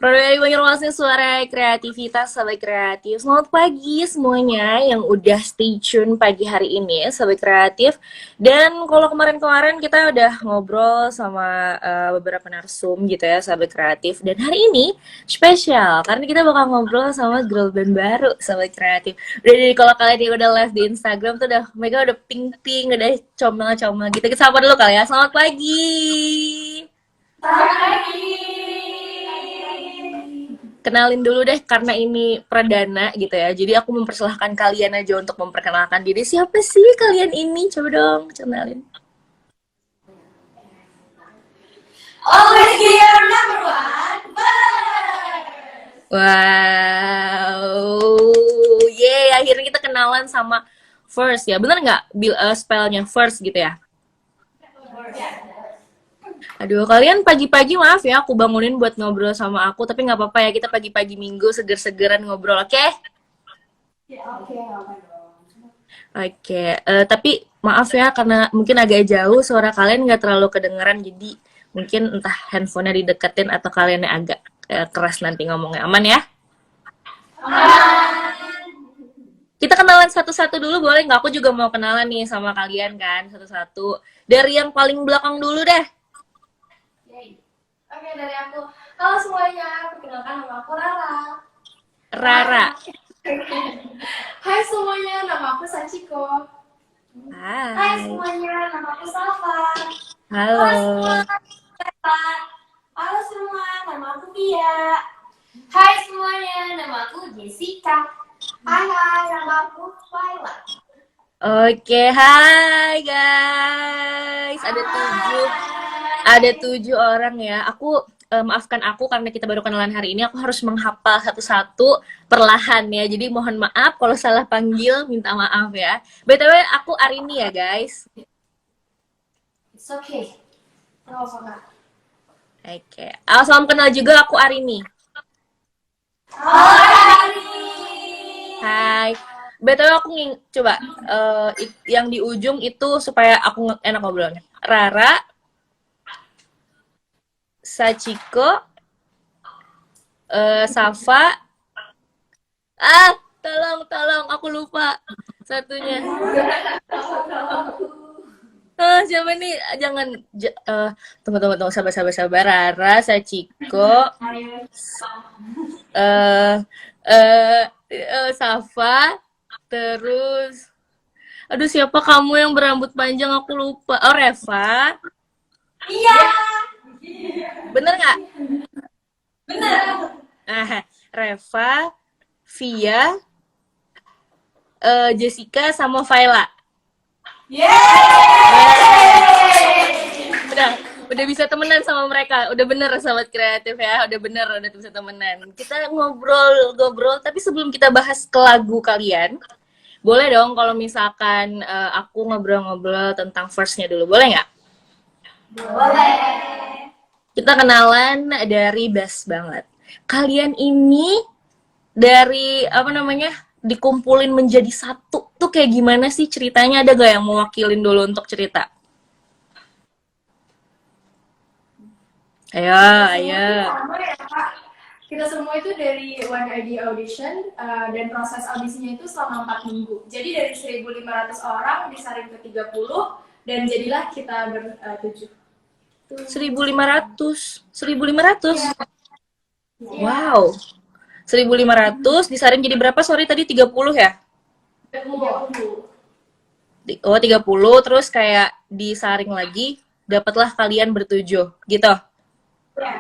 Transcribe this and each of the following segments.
Produk Banjarmasin Suara Kreativitas, Sobat Kreatif. Selamat pagi semuanya yang udah stay tune pagi hari ini, Sobat Kreatif. Dan kalau kemarin-kemarin kita udah ngobrol sama beberapa narsum gitu ya, Sobat Kreatif. Dan hari ini spesial, karena kita bakal ngobrol sama girl band baru, Sobat Kreatif. Udah dari kalau kalian yang udah live di Instagram tuh udah, mereka udah ping-ping, udah comel-comel gitu. Kita sapa dulu kali ya, selamat pagi. Kenalin dulu deh karena ini perdana gitu ya. Jadi aku mempersilahkan kalian aja untuk memperkenalkan diri. Siapa sih kalian ini? Coba dong kenalin. Always be your number one. Wow. Yeay, akhirnya kita kenalan sama First ya. Bener nggak spellnya First gitu ya? Aduh, kalian pagi-pagi maaf ya aku bangunin buat ngobrol sama aku. Tapi nggak apa-apa ya, kita pagi-pagi minggu seger-segeran ngobrol, oke? Oke, tapi maaf ya karena mungkin agak jauh suara kalian nggak terlalu kedengeran, jadi mungkin entah handphonenya dideketin atau kalian agak keras nanti ngomongnya. Aman ya? Kita kenalan satu-satu dulu boleh nggak? Aku juga mau kenalan nih sama kalian kan satu-satu. Dari yang paling belakang dulu deh. Oke, dari aku. Halo semuanya, perkenalkan nama aku Rara. Rara. Hai semuanya, nama aku Sachiko. Hai Hai. semuanya, nama aku Salva. Halo. Halo semua, nama aku Pia. Hai semuanya, nama aku Jessica. Hai, nama aku Violet. Oke, hai guys. Ada tujuh orang ya. Aku maafkan aku karena kita baru kenalan hari ini. Aku harus menghafal satu-satu perlahan ya. Jadi mohon maaf kalau salah panggil, minta maaf ya. BTW aku Arini ya guys. It's okay. No, Kak. Oke. Salam kenal juga, aku Arini. Hai. Hai. BTW aku coba yang di ujung itu supaya aku enak ngobrolnya. Rara, Sachiko, Safa. Tolong, aku lupa satunya. Siapa nih? Jangan, tunggu, sabar. Rara, Sachiko, Safa, terus, aduh siapa kamu yang berambut panjang? Aku lupa. Oh, Reva. Iya. Bener nggak? Bener. Reva, Via, Jessica sama Viola. Udah bisa temenan sama mereka. Udah bener Sobat Kreatif ya. Udah bisa temenan. Kita ngobrol. Tapi sebelum kita bahas ke lagu kalian, boleh dong kalau misalkan aku ngobrol-ngobrol tentang first-nya dulu. Boleh nggak? Boleh. Kita kenalan dari bass banget. Kalian ini dari apa namanya dikumpulin menjadi satu tuh kayak gimana sih ceritanya? Ada gak yang mewakilin dulu untuk cerita? Ayo. Sama ya, Kak. Kita semua itu dari One ID Audition dan proses audisinya itu selama 4 minggu. Jadi dari 1.500 orang disaring ke 30 dan jadilah kita ber-7. 1.500. 1.500. Ya. Wow. 1.500 disaring jadi berapa? Sorry tadi 30 ya? 30. Oh, 30 terus kayak disaring lagi, dapatlah kalian bertujuh gitu. Ya.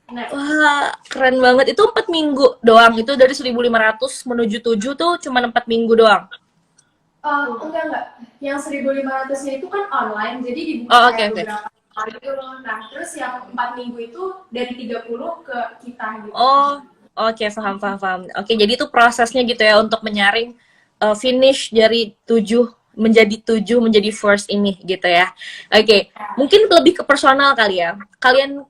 Nah. Wah, keren banget. Itu 4 minggu doang. Itu dari 1.500 menuju 7 tuh cuma 4 minggu doang. Enggak. Yang 1.500-nya itu kan online, jadi dibuka beberapa kali dulu. Nah, terus yang 4 minggu itu dari 30 ke kita gitu. Oh, oke, paham. Oke, jadi itu prosesnya gitu ya untuk menyaring finish dari 7 menjadi first ini gitu ya. Oke, mungkin lebih ke personal kali ya. Kalian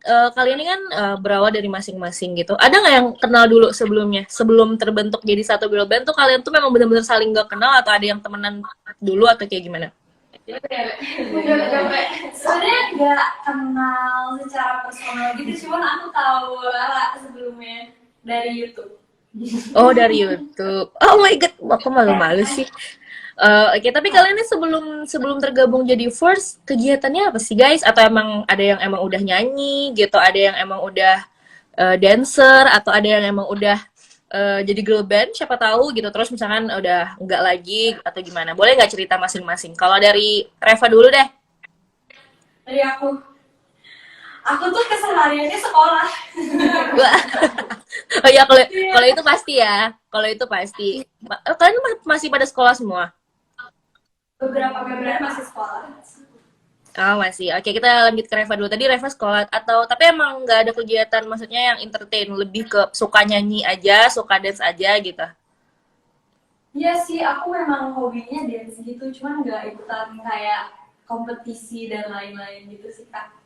ini kan berawal dari masing-masing gitu. Ada nggak yang kenal dulu sebelumnya? Sebelum terbentuk jadi satu girl band tuh kalian tuh memang benar-benar saling gak kenal atau ada yang temenan dulu atau kayak gimana? Sebenarnya nggak kenal secara personal gitu, cuman aku tahu Rara sebelum sebelumnya dari YouTube. Oh, dari YouTube. Oh my God, aku malu-malu sih. Oke, tapi kalian ini sebelum sebelum tergabung jadi First, kegiatannya apa sih guys? Atau emang ada yang emang udah nyanyi gitu, ada yang emang udah dancer, atau ada yang emang udah jadi girl band, siapa tahu gitu. Terus misalkan udah enggak lagi atau gimana? Boleh nggak cerita masing-masing? Kalau dari Reva dulu deh. Dari aku tuh kesehariannya sekolah. Oh ya, kalau Iya. kalau itu pasti ya. Kalau itu pasti. Kalian masih pada sekolah semua? Beberapa member masih sekolah. Oh, masih. Oke, kita lanjut ke Reva dulu. Tadi Reva sekolah atau tapi emang nggak ada kegiatan maksudnya yang entertain, lebih ke suka nyanyi aja, suka dance aja gitu. Iya sih, aku memang hobinya dance gitu, cuman nggak ikutan kayak kompetisi dan lain-lain gitu sih Kak.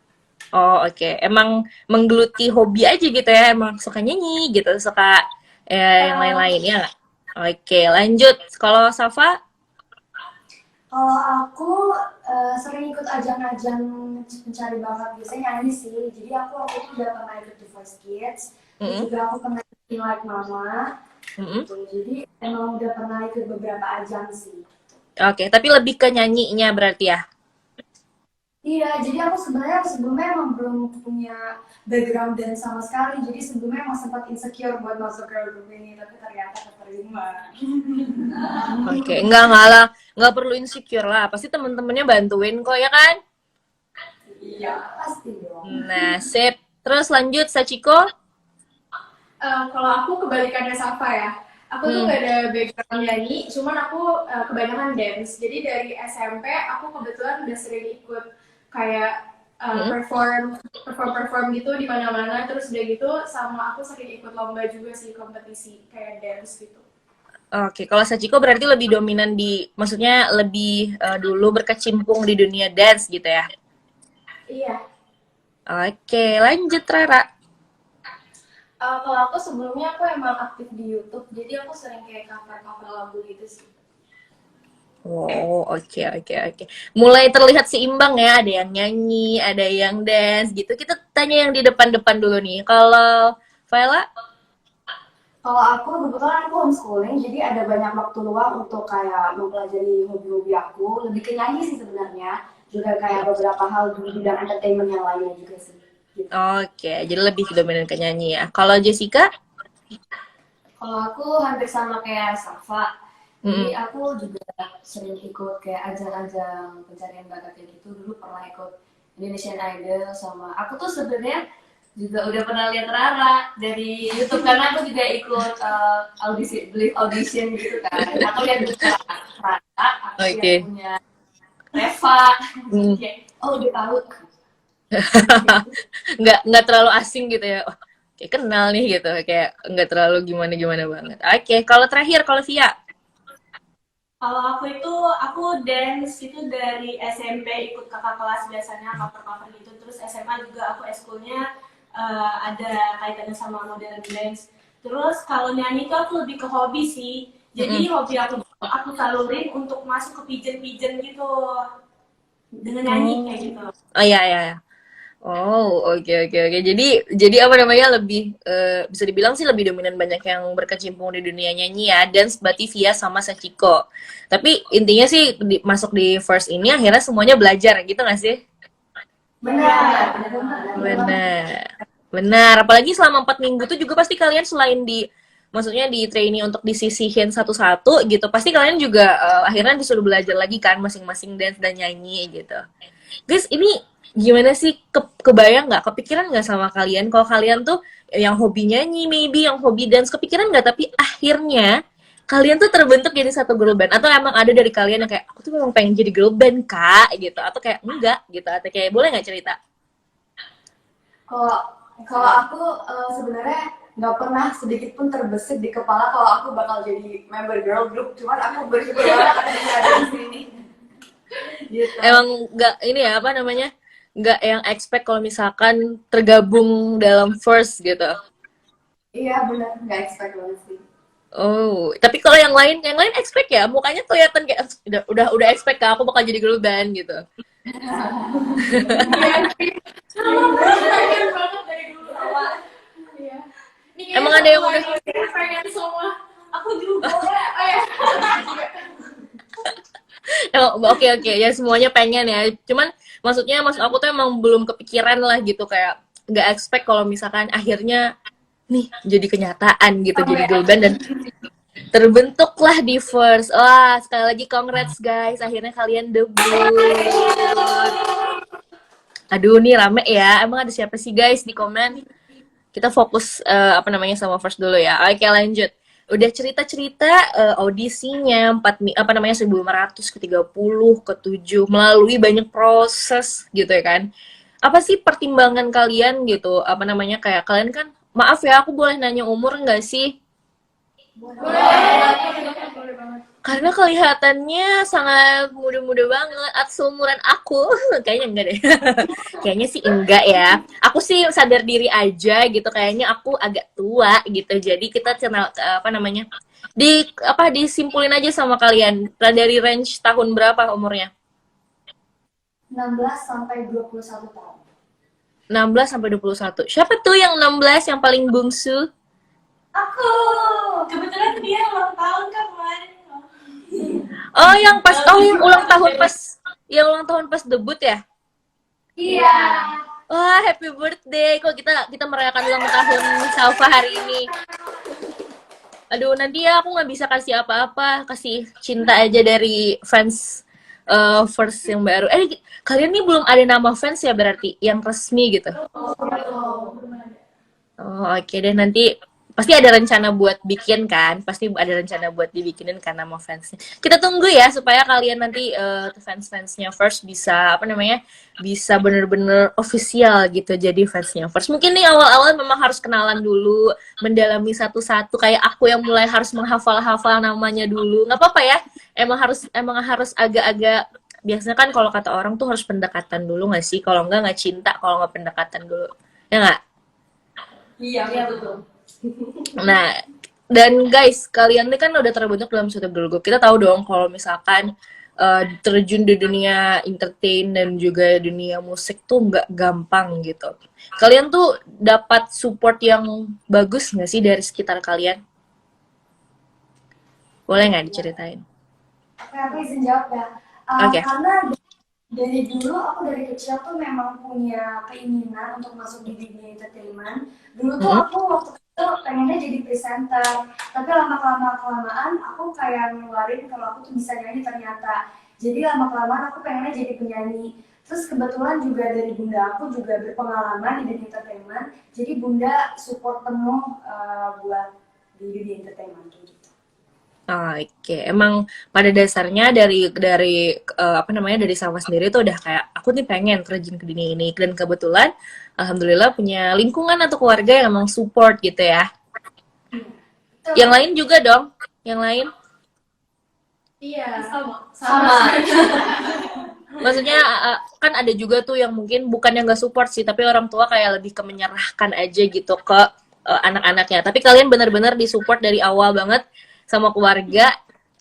Oh, oke. Emang menggeluti hobi aja gitu ya. Emang suka nyanyi gitu, suka yang lain-lain ya nggak? Oke, lanjut. Kalau Safa, Kalau aku sering ikut ajang-ajang mencari bakat, biasanya nyanyi sih. Jadi aku tuh udah pernah ikut The Voice Kids, dan mm juga aku pernah ikut Like Mama. Gitu. Jadi emang udah pernah ikut beberapa ajang sih. Oke, tapi lebih ke nyanyinya berarti ya. Iya, jadi aku sebenarnya sebelumnya emang belum punya background dance sama sekali. Jadi sebelumnya emang sempat insecure buat masuk girl group ini, tapi ternyata keterima. Oke, enggak lah, nggak perlu insecure lah. Pasti temen-temennya bantuin kok ya kan? Iya, pasti dong. Nah, sip. Terus lanjut Sachiko. Kalau aku kebalikannya Safa ya. Aku tuh gak ada background nyanyi, cuman aku kebanyakan dance. Jadi dari SMP aku kebetulan udah sering ikut kayak perform gitu di mana-mana. Terus udah gitu sama aku sering ikut lomba juga sih, kompetisi kayak dance gitu. Oke, kalau Sachiko berarti lebih dominan di, maksudnya lebih dulu berkecimpung di dunia dance gitu ya. Iya. Oke, lanjut Rara. Kalau aku sebelumnya aku emang aktif di YouTube, jadi aku sering kayak cover-cover lagu gitu sih. Oh, oke. Mulai terlihat seimbang ya, ada yang nyanyi, ada yang dance gitu. Kita tanya yang di depan-depan dulu nih. Kalau Vela? Kalau aku kebetulan aku homeschooling, jadi ada banyak waktu luang untuk kayak mempelajari hobi-hobi aku. Lebih ke nyanyi sih sebenarnya, juga kayak beberapa hal di bidang entertainment yang lainnya juga sih. Gitu. Oke, jadi lebih dominan ke nyanyi ya. Kalau Jessica? Kalau aku hampir sama kayak Safa, jadi aku juga sering ikut kayak ajang-ajang pencarian bakat kayak gitu. Dulu pernah ikut Indonesian Idol sama aku tuh sebenarnya juga udah pernah lihat Rara dari YouTube karena aku juga ikut audisi, belief audition gitu kan. Aku lihat juga Rara, aku yang punya Reva, kayak oh udah tahu. nggak terlalu asing gitu ya. Oh, kayak kenal nih gitu, kayak nggak terlalu gimana banget. Oke, kalau terakhir kalau Via? Kalau aku itu aku dance itu dari SMP ikut kakak kelas biasanya cover gitu, terus SMA juga aku eskulnya ada kaitannya sama modern dance. Terus kalau nyanyi itu aku lebih ke hobi sih, jadi hobi aku salurin untuk masuk ke pigeon gitu dengan nyanyi kayak gitu. Oh iya. Oh, oke. Jadi apa namanya lebih bisa dibilang sih lebih dominan banyak yang berkecimpung di dunia nyanyi ya, dance berarti Via sama Sachiko. Tapi intinya sih masuk di First ini akhirnya semuanya belajar gitu nggak sih? Benar. Apalagi selama 4 minggu tuh juga pasti kalian selain maksudnya di training untuk disisihin satu-satu gitu, pasti kalian juga akhirnya disuruh belajar lagi kan masing-masing dance dan nyanyi gitu. Guys, ini gimana sih kebayang nggak, kepikiran nggak sama kalian kalau kalian tuh yang hobi nyanyi, maybe yang hobi dance, kepikiran nggak tapi akhirnya kalian tuh terbentuk jadi satu girl band, atau emang ada dari kalian yang kayak aku tuh memang pengen jadi girl band kak gitu, atau kayak enggak gitu, atau kayak boleh nggak cerita? Kalau aku sebenarnya nggak pernah sedikit pun terbesit di kepala kalau aku bakal jadi member girl group, cuman aku bersyukur banget ada di sini. Gitu. Emang nggak ini ya apa namanya, nggak yang expect kalau misalkan tergabung dalam First gitu. Iya benar, nggak expect banget sih. Oh, tapi kalau yang lain expect ya, mukanya kelihatan kayak udah expect kak aku bakal jadi girl band gitu. Iya, banget dari dulu awal. Iya. Ini Emang ada yang udah pengen semua. Aku juga. Oh ya. oke oke ya semuanya pengen ya. Cuman maksud aku tuh emang belum kepikiran lah gitu kayak nggak expect kalau misalkan akhirnya nih jadi kenyataan gitu jadi girl band dan terbentuklah di First. Wah, sekali lagi congrats guys, akhirnya kalian debut. Aduh, nih rame ya. Emang ada siapa sih guys di komen? Kita fokus apa namanya sama First dulu ya. Oke, lanjut. Udah cerita-cerita audisinya apa namanya 1500 ke 30 ke 7 melalui banyak proses gitu ya kan. Apa sih pertimbangan kalian gitu? Apa namanya kayak kalian kan maaf ya, aku boleh nanya umur nggak sih? Boleh banget. Karena kelihatannya sangat muda-muda banget, atau seumuran aku. Kayaknya enggak deh. Kayaknya sih enggak ya. Aku sih sadar diri aja gitu. Kayaknya aku agak tua gitu. Jadi kita kenal apa namanya? Disimpulin aja sama kalian. Dari range tahun berapa umurnya? 16 sampai 21 tahun. 16 sampai 21. Siapa tuh yang 16 yang paling bungsu? Aku! Kebetulan dia ulang tahun kan kemarin. Oh, yang yang ulang tahun pas debut ya? Iya. Wah, happy birthday. Kok kita merayakan ulang tahun Salva hari ini. Aduh, nanti ya aku nggak bisa kasih apa-apa. Kasih cinta aja dari fans First yang baru. Kalian nih belum ada nama fans ya berarti? Yang resmi gitu? Oh, oke deh. Nanti pasti ada rencana buat bikin kan? Pasti ada rencana buat dibikinin kan nama fansnya. Kita tunggu ya supaya kalian nanti fans-fansnya First bisa apa namanya? Bisa bener-bener official gitu jadi fansnya First. Mungkin nih awal-awal memang harus kenalan dulu, mendalami satu-satu kayak aku yang mulai harus menghafal-hafal namanya dulu. Nggak apa-apa ya. Emang harus agak-agak biasanya kan kalau kata orang tuh harus pendekatan dulu nggak sih? Kalau nggak cinta, kalau nggak pendekatan dulu. Ya nggak? Iya, betul. Nah, dan guys, kalian ini kan udah terbentuk dalam suatu girl group. Kita tahu dong kalau misalkan terjun di dunia entertain dan juga dunia musik tuh nggak gampang gitu. Kalian tuh dapat support yang bagus nggak sih dari sekitar kalian? Boleh nggak diceritain? Aku izin jawab ya. Oke. Karena dari dulu aku dari kecil tuh memang punya keinginan untuk masuk di dunia entertainment. Dulu tuh aku waktu itu pengennya jadi presenter, tapi lama-kelamaan aku kayak ngeluarin kalau aku tuh bisa nyanyi ternyata. Jadi lama-kelamaan aku pengennya jadi penyanyi. Terus kebetulan juga dari bunda aku juga berpengalaman di dunia entertainment, jadi bunda support penuh buat di dunia entertainment gitu. Oke, emang pada dasarnya dari apa namanya dari Salma sendiri tuh udah kayak aku nih pengen terjun ke dunia ini dan kebetulan alhamdulillah punya lingkungan atau keluarga yang emang support gitu ya. Yang lain juga dong, yang lain. Iya, Sama. Maksudnya kan ada juga tuh yang mungkin bukan yang gak support sih, tapi orang tua kayak lebih ke menyerahkan aja gitu ke anak-anaknya. Tapi kalian benar-benar disupport dari awal banget sama keluarga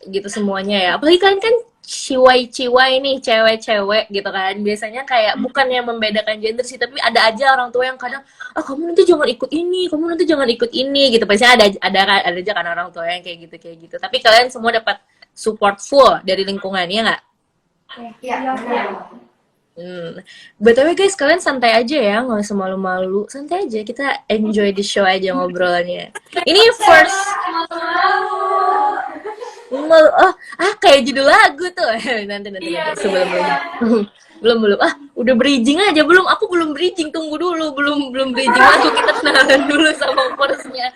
gitu semuanya ya. Apalagi kalian kan ciwai-ciwai nih, cewek-cewek gitu kan. Biasanya kayak bukannya membedakan gender sih, tapi ada aja orang tua yang kadang, kamu nanti jangan ikut ini, kamu nanti jangan ikut ini gitu. Biasanya ada aja kan orang tua yang kayak gitu. Tapi kalian semua dapat support full dari lingkungannya nggak? Iya. BTW guys, kalian santai aja ya, nggak usah malu-malu. Santai aja, kita enjoy the show aja ngobrolnya. Ini first kayak judul lagu tuh. nanti sebelum belum udah bridging aja belum, aku belum bridging, tunggu dulu, belum bridging lagu, kita kenalan dulu sama firstnya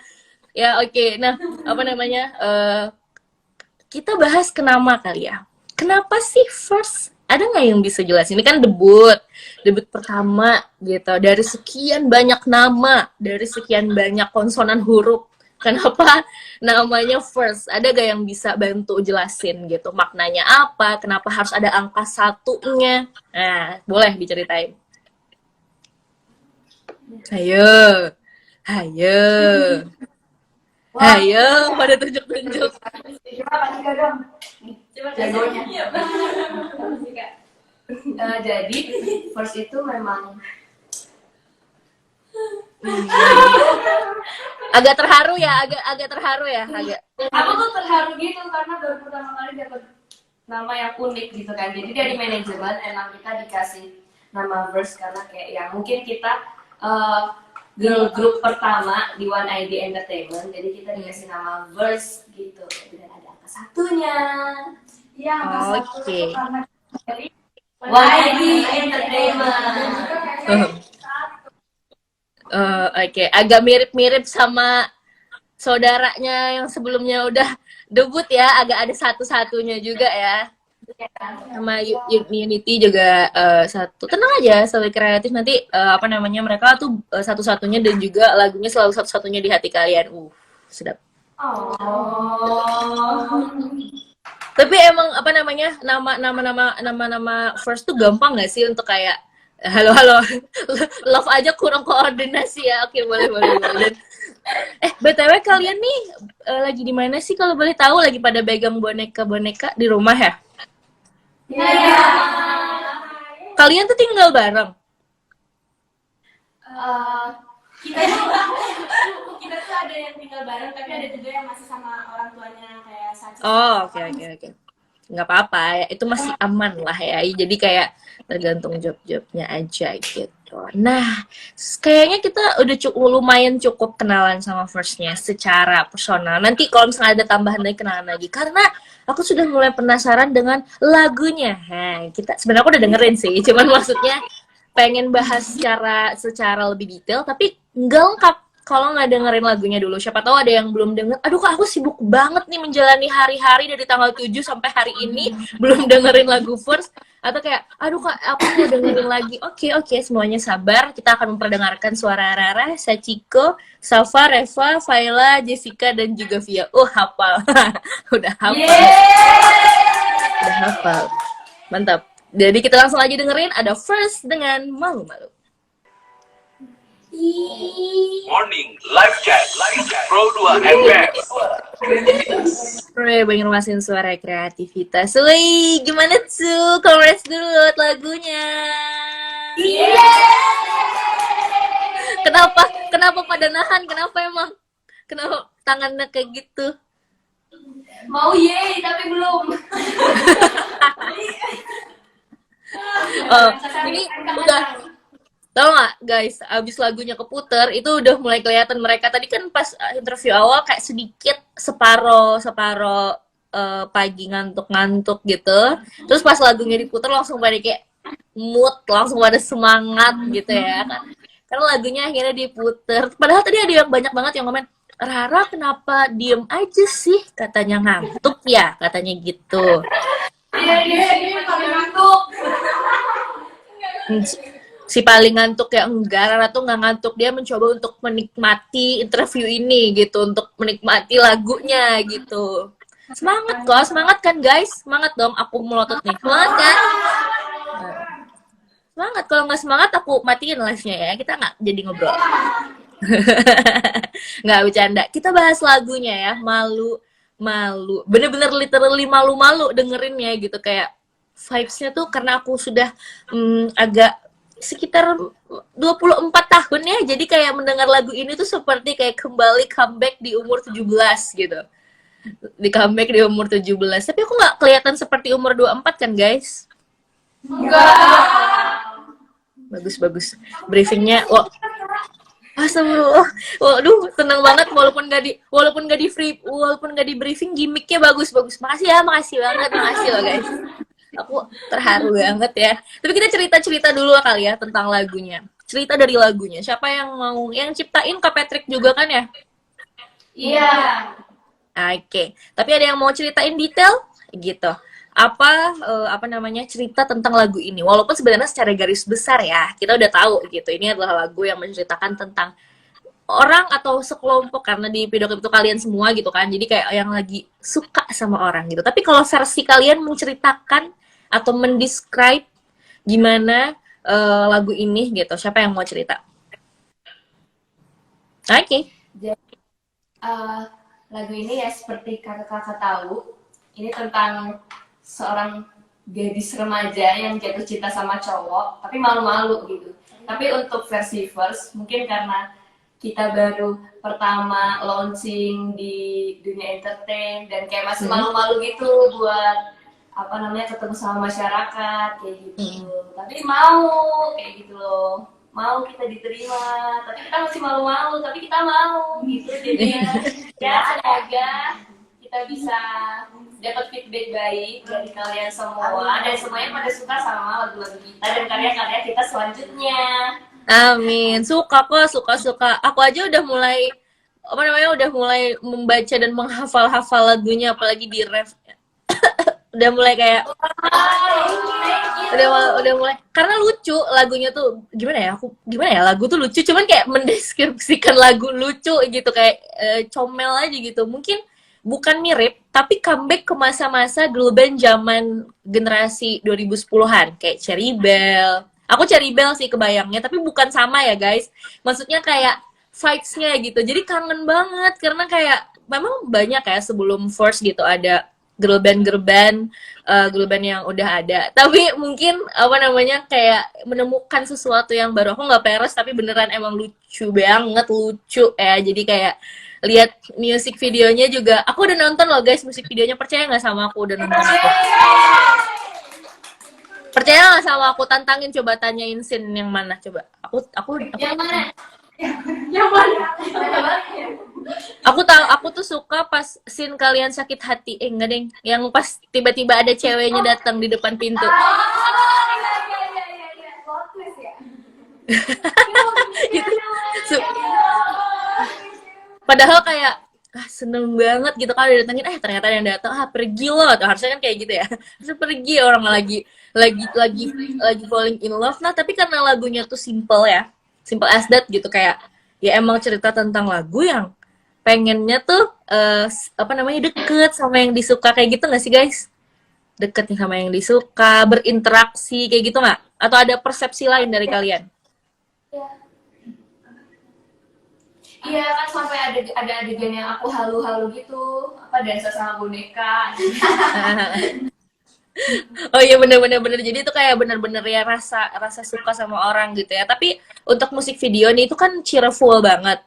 ya. Oke. Nah, apa namanya, kita bahas ke nama kali ya. Kenapa sih First? Ada nggak yang bisa jelasin? Ini kan debut pertama gitu. Dari sekian banyak nama, dari sekian banyak konsonan huruf, kenapa namanya First? Ada gak yang bisa bantu jelasin gitu? Maknanya apa? Kenapa harus ada angka satunya? Nah, boleh diceritain. Ayo. Pada tunjuk-tunjuk. Jadi First itu memang Agak terharu ya, agak terharu ya, agak. Aku tuh terharu gitu karena baru pertama kali dapat nama yang unik gitu kan. Jadi dari manajemen emang kita dikasih nama Verse karena kayak ya mungkin kita girl group pertama di One ID Entertainment, jadi kita dikasih nama Verse gitu. Dan ada angka satunya. Iya, angka satu Oke. itu karena Dari One ID Entertainment. Oke, agak mirip-mirip sama saudaranya yang sebelumnya udah debut ya, agak ada satu-satunya juga ya. Sama Unity juga satu. Tenang aja, Sobat Kreatif nanti apa namanya mereka tuh satu-satunya dan juga lagunya selalu satu-satunya di hati kalian. Sedap. Oh. Tapi emang apa namanya nama first tuh gampang nggak sih untuk kayak halo love aja kurang koordinasi ya. Oke, boleh. Dan BTW kalian nih lagi di mana sih kalau boleh tahu? Lagi pada pegang boneka di rumah ya? Iya. Kalian tuh tinggal bareng? Kita tuh ada yang tinggal bareng, tapi ada juga yang masih sama orang tuanya kayak Sachi. Oh, oke. Nggak apa-apa ya, itu masih aman lah ya. Jadi kayak tergantung job-jobnya aja gitu. Nah, kayaknya kita udah lumayan cukup kenalan sama firstnya secara personal. Nanti kalau misalnya ada tambahan lagi kenalan lagi, karena aku sudah mulai penasaran dengan lagunya. Kita sebenarnya aku udah dengerin sih, cuman maksudnya pengen bahas secara lebih detail, tapi nggak lengkap kalau nggak dengerin lagunya dulu. Siapa tahu ada yang belum denger. Aduh kak, aku sibuk banget nih menjalani hari-hari dari tanggal 7 sampai hari ini belum dengerin lagu First. Atau kayak, aduh kak, aku mau dengerin lagi. Oke, semuanya sabar. Kita akan memperdengarkan suara Rara, Sachiko, Safa, Reva, Faila, Jessica, dan juga Via. Hafal. Udah hafal. Mantap. Jadi kita langsung aja dengerin. Ada First dengan Malu-Malu. Morning, live chat, Pro 2 MX. Banjarmasin Suara Kreativitas. Wih, gimana tuh? Congrats dulu buat lagunya. Kenapa pada nahan? Kenapa emang? Kenapa tangannya kayak gitu? Mau yeay, tapi belum. Ini udah. Tau gak guys, abis lagunya keputer, itu udah mulai kelihatan mereka. Tadi kan pas interview awal kayak sedikit separoh pagi ngantuk-ngantuk gitu. Terus pas lagunya diputer langsung pada kayak mood, langsung pada semangat gitu ya kan. Karena lagunya akhirnya diputer. Padahal tadi ada yang banyak banget yang komen, Rara kenapa diem aja sih? Katanya ngantuk ya, katanya gitu. Dia paling ngantuk. Si paling ngantuk ya enggak, Rara tuh nggak ngantuk, dia mencoba untuk menikmati interview ini gitu, untuk menikmati lagunya gitu. Semangat kan guys, semangat dong, aku melotot nih, semangat kan? Semangat, kalau nggak semangat aku matiin live-nya ya, kita nggak jadi ngobrol. Nggak bercanda, kita bahas lagunya ya, malu, bener-bener literally malu-malu dengerinnya gitu, kayak vibes-nya tuh karena aku sudah agak sekitar 24 tahun ya, jadi kayak mendengar lagu ini tuh seperti kayak comeback di umur 17 gitu. Di comeback di umur 17. Tapi aku nggak kelihatan seperti umur 24 kan guys? Enggak. Bagus. Briefingnya, astagfirullah. Waduh, seneng banget walaupun nggak di briefing, gimmicknya bagus. Makasih banget loh guys. Aku terharu banget ya. Tapi kita cerita dulu kali ya tentang lagunya. Cerita dari lagunya. Siapa yang mau yang ciptain? Kak Patrick juga kan ya? Iya. Oke. Tapi ada yang mau ceritain detail gitu. Apa namanya cerita tentang lagu ini. Walaupun sebenarnya secara garis besar ya, kita udah tahu gitu. Ini adalah lagu yang menceritakan tentang orang atau sekelompok, karena di video klip itu kalian semua gitu kan. Jadi kayak yang lagi suka sama orang gitu. Tapi kalau versi kalian menceritakan atau mendescribe gimana lagu ini gitu. Siapa yang mau cerita? Oke. Jadi lagu ini ya seperti kakak-kakak tahu, ini tentang seorang gadis remaja yang jatuh cinta sama cowok, tapi malu-malu gitu. Tapi untuk versi First, mungkin karena kita baru pertama launching di dunia entertain dan kayak masih malu-malu gitu buat apa namanya ketemu sama masyarakat kayak gitu. Tapi mau kayak gitu loh. Mau kita diterima, tapi kita masih malu-malu, tapi kita mau gitu. Jadi ya semoga kita bisa dapat feedback baik dari kalian semua dan semuanya pada suka sama lagu-lagu kita dan karya-karya kita selanjutnya. Amin. Suka kok, suka. Aku aja udah mulai udah mulai membaca dan menghafal-hafal lagunya, apalagi di ref. Udah mulai kayak udah mulai karena lucu lagunya tuh gimana ya lagu tuh lucu, cuman kayak mendeskripsikan lagu lucu gitu kayak comel aja gitu. Mungkin bukan mirip tapi comeback ke masa-masa girl band zaman generasi 2010-an kayak Cherry Bell. Aku Cherry Bell sih kebayangnya, tapi bukan sama ya guys. Maksudnya kayak vibes-nya gitu. Jadi kangen banget karena kayak memang banyak ya sebelum Force gitu ada girl band yang udah ada. Tapi mungkin kayak menemukan sesuatu yang baru. Aku nggak peres tapi beneran emang lucu banget, lucu ya. Jadi kayak lihat music videonya juga. Aku udah nonton loh guys musik videonya. Percaya nggak sama aku udah nonton itu? Percaya nggak sama aku? Tantangin, coba tanyain scene yang mana coba. Aku Yang mana? Yang mana? Aku tuh suka pas scene kalian sakit hati. Enggak deng, yang pas tiba-tiba ada ceweknya datang di depan pintu. Iya. Plot twist ya. Gitu. Padahal kayak seneng banget gitu kan udah datengin, ternyata yang datang pergi loh. Tuh, harusnya kan kayak gitu ya. Harusnya pergi orang lagi falling in love. Nah, tapi karena lagunya tuh simple ya. Simple as that gitu, kayak ya emang cerita tentang lagu yang pengennya tuh deket sama yang disuka kayak gitu nggak sih guys? Deket nih sama yang disuka, berinteraksi kayak gitu nggak? Atau ada persepsi lain dari kalian? Iya kan sampai ada adegan yang aku halu-halu gitu, apa dansa sama boneka. Oh iya bener. Jadi itu kayak bener-bener ya rasa suka sama orang gitu ya. Tapi untuk musik video nih itu kan cheerful banget,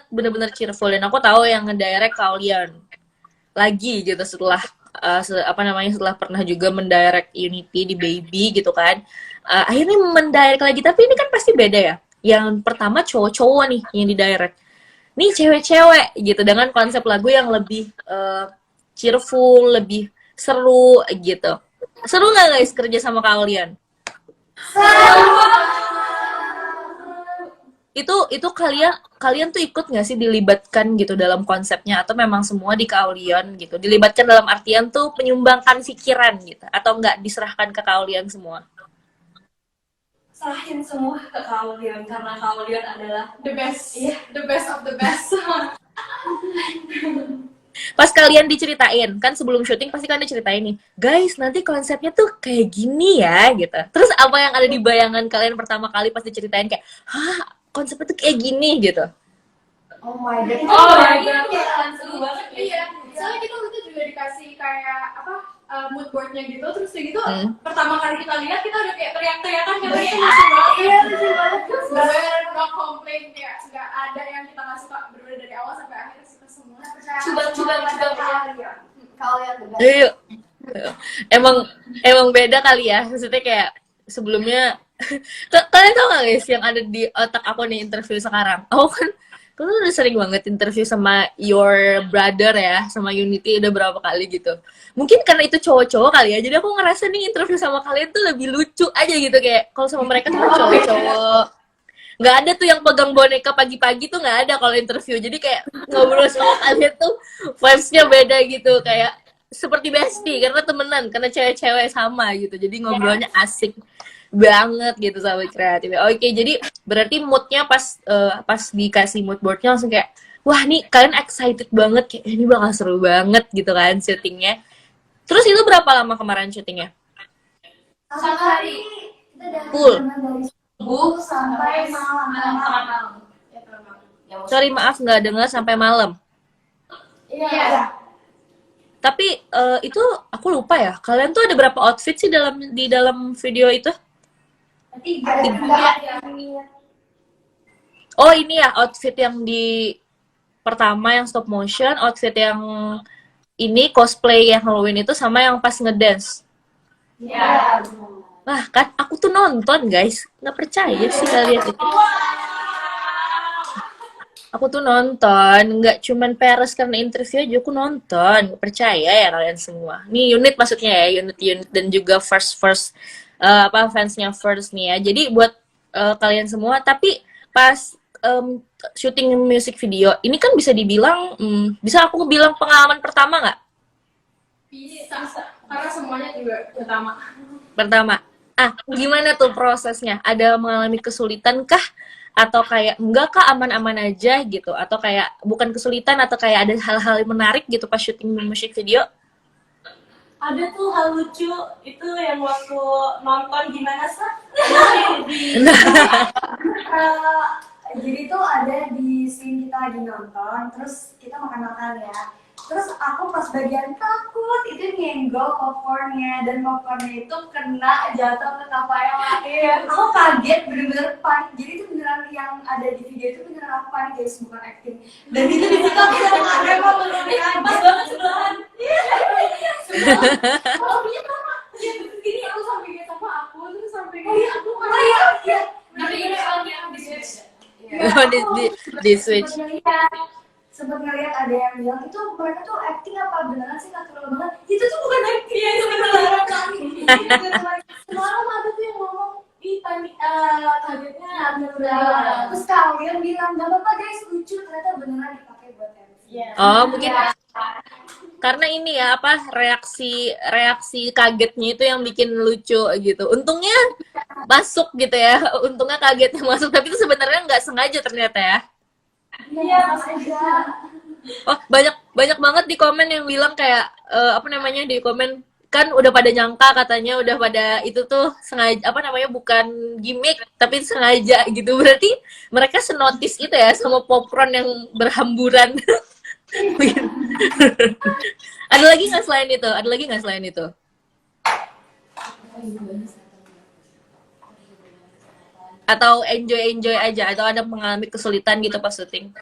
bener-bener cheerful. Dan aku tahu yang ngedirect kalian lagi gitu setelah setelah pernah juga mendirect Unity di Baby gitu kan. Akhirnya mendirect lagi, tapi ini kan pasti beda ya. Yang pertama cowok-cowok nih yang didirect. Nih cewek-cewek gitu dengan konsep lagu yang lebih cheerful, lebih seru gitu. Seru nggak guys kerja sama kalian? Itu kalian tuh ikut nggak sih dilibatkan gitu dalam konsepnya, atau memang semua di kalian gitu dilibatkan dalam artian tuh menyumbangkan pikiran gitu, atau nggak diserahkan ke kalian semua? Serahin semua ke kalian karena kalian adalah The best. The best of the best. Pas kalian diceritain kan sebelum syuting pasti kalian diceritain nih, guys nanti konsepnya tuh kayak gini ya gitu. Terus apa yang ada di bayangan kalian pertama kali pas diceritain kayak, konsepnya tuh kayak gini gitu? oh my god. Seru banget. Iya. Soalnya kita waktu itu juga dikasih kayak mood boardnya gitu, terus kayak gitu pertama kali kita lihat kita udah kayak teriak-teriakan gitu. Iya lucu banget. Bener-bener no complain, kayak nggak ada yang kita nggak suka, bener-bener dari awal sampai akhir suka semua. Coba Kalian the best. Iya. Emang beda kali ya, maksudnya kayak sebelumnya kalian tau gak guys yang ada di otak aku nih interview sekarang? Aku udah sering banget interview sama your brother ya, sama Unity udah berapa kali gitu. Mungkin karena itu cowok-cowok kali ya, jadi aku ngerasa nih interview sama kalian tuh lebih lucu aja gitu, kayak kalau sama mereka tuh cowok-cowok. Nggak ada tuh yang pegang boneka pagi-pagi tuh nggak ada kalau interview. Jadi kayak ngobrol sama kalian tuh vibes-nya beda gitu, kayak seperti bestie karena temenan, karena cewek-cewek sama gitu. Jadi ngobrolnya asik banget gitu sama kreatif. Oke, jadi berarti moodnya pas dikasih mood boardnya langsung kayak, wah nih kalian excited banget, kayak ini bakal seru banget gitu kan syutingnya. Terus itu berapa lama kemarin syutingnya? Satu hari. Kita dari Full. dari subuh sampai malam. Sorry maaf nggak dengar sampai malam. Iya. Tapi itu aku lupa ya. Kalian tuh ada berapa outfit sih di dalam video itu? Tiga. Oh ini ya outfit yang di pertama yang stop motion, outfit yang ini cosplay yang Halloween itu sama yang pas ngedance. Ya. Wah kan aku tuh nonton guys, nggak percaya sih kalian itu. Aku tuh nonton, nggak cuman Paris karena interview aja, aku nonton. Nggak percaya ya kalian semua. Nih unit maksudnya ya, unit dan juga first fansnya first nih ya. Jadi buat kalian semua, tapi pas syuting music video, ini kan bisa dibilang, bisa aku bilang pengalaman pertama nggak? Bisa, karena semuanya juga utama. Pertama. Gimana tuh prosesnya? Ada mengalami kesulitan kah? Atau kayak enggak kah aman-aman aja gitu? Atau kayak bukan kesulitan atau kayak ada hal-hal yang menarik gitu pas syuting music video? Ada tuh hal lucu itu yang waktu nonton gimana sih? Jadi tuh ada di scene kita lagi nonton, terus kita makan-makan ya. Terus aku pas bagian takut itu nyenggol popcornnya, dan popcornnya itu kena jatuh ke kapal. Aku kaget, bener-bener panik. Jadi itu beneran yang ada di video itu beneran aku panik guys, bukan acting. Dan itu di situ aku sama ada emang bener-bener Pas banget sebelahan. Kalau punya sama, ya begini aku sampai kayak sama aku, terus sampai kayak aku iya. Tapi ini soalnya di switch. di switch. Sempet ngeliat ada yang bilang itu mereka tuh acting apa beneran sih, natural banget. Itu tuh bukan acting, itu beneran kami. Semalam ada tuh yang ngomong, ih tadi kagetnya Natural. Terus kalian bilang gak apa-apa guys, lucu, ternyata beneran dipakai buat MC. Oh mungkin karena ini ya reaksi kagetnya itu yang bikin lucu gitu. Untungnya masuk gitu ya, untungnya kagetnya masuk, tapi itu sebenarnya nggak sengaja ternyata ya. Iya, aja. Oh banyak banget di komen yang bilang kayak di komen kan udah pada nyangka katanya udah pada itu tuh sengaja bukan gimmick tapi sengaja gitu, berarti mereka senotis itu ya sama popcorn yang berhamburan. Ada lagi nggak selain itu? Atau enjoy aja, atau ada mengalami kesulitan gitu pas syuting?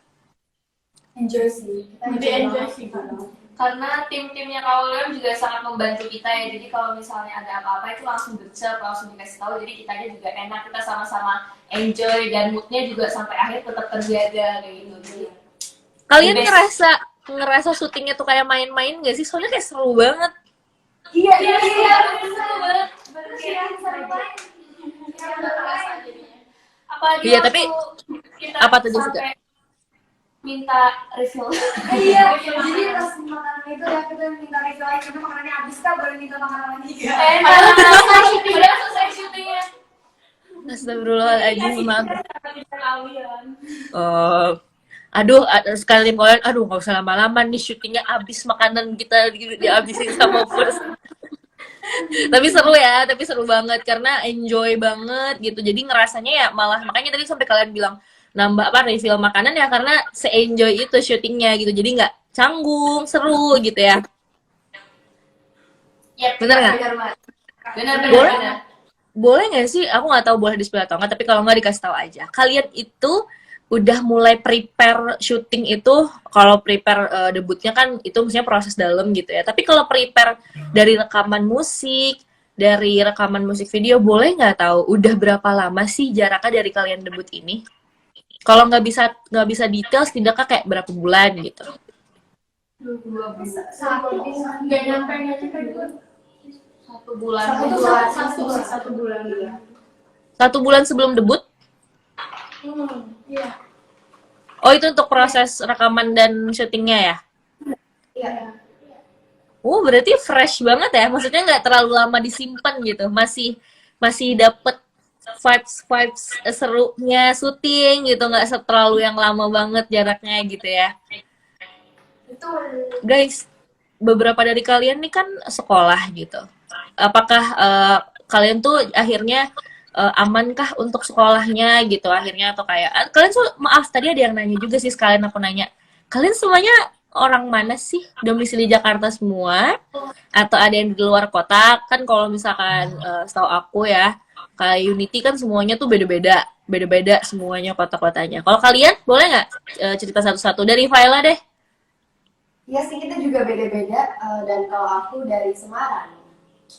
Enjoy sih. Kita Lebih enjoy sih. Karena tim-timnya Kaulion juga sangat membantu kita ya. Jadi kalau misalnya ada apa-apa itu langsung gercep, langsung dikasih tahu. Jadi kitanya juga enak, kita sama-sama enjoy dan moodnya juga sampai akhir tetap terjaga kayak gitu. Jadi, Kalian ngerasa syutingnya tuh kayak main-main gak sih? Soalnya kayak seru banget. Iya. Seru banget. apalagi Iya, waktu tapi kita apa tuh, Jessica? sampai minta refill. Iya, jadi pas makanan itu ya kita minta refill lagi karena makanannya habis kan, baru minta makanan lagi. Padahal selesai syutingnya. Astagfirullahaladzim, maaf. Kalian. Aduh, sekali kalian, nggak usah lama-lama nih syutingnya abis makanan kita dihabisin sama first. Tapi seru banget karena enjoy banget gitu. Jadi ngerasanya ya malah makanya tadi sampai kalian bilang nambah refill makanan ya karena se-enjoy itu syutingnya gitu. Jadi nggak canggung, seru gitu ya. Yep, Bener nggak? Benar. Boleh nggak sih? Aku nggak tahu boleh display atau nggak. Tapi kalau nggak dikasih tahu aja. Kalian itu udah mulai prepare syuting itu, kalau prepare debutnya kan itu maksudnya proses dalam gitu ya. Tapi kalau prepare dari rekaman musik, dari rekaman musik video, boleh nggak tahu udah berapa lama sih jaraknya dari kalian debut ini? Kalau nggak bisa detail, setidaknya kayak berapa bulan gitu? 2 bulan. Nggak nyampe Satu bulan. Satu bulan. 1 bulan sebelum debut? Iya. Oh itu untuk proses rekaman dan syutingnya ya? Iya. Berarti fresh banget ya, maksudnya nggak terlalu lama disimpan gitu, masih dapet vibes serunya syuting gitu, nggak terlalu yang lama banget jaraknya gitu ya. Betul. Guys, beberapa dari kalian nih kan sekolah gitu. Apakah kalian tuh akhirnya amankah untuk sekolahnya gitu akhirnya, atau kayak kalian maaf tadi ada yang nanya juga sih, sekalian aku nanya, kalian semuanya orang mana sih, domisili Jakarta semua atau ada yang di luar kota? Kan kalau misalkan setahu aku ya Kayak Unity kan semuanya tuh beda-beda semuanya kota-kotanya. Kalau kalian boleh nggak cerita satu-satu dari Viola deh? Iya sih, kita juga beda-beda. Dan kalau aku dari Semarang.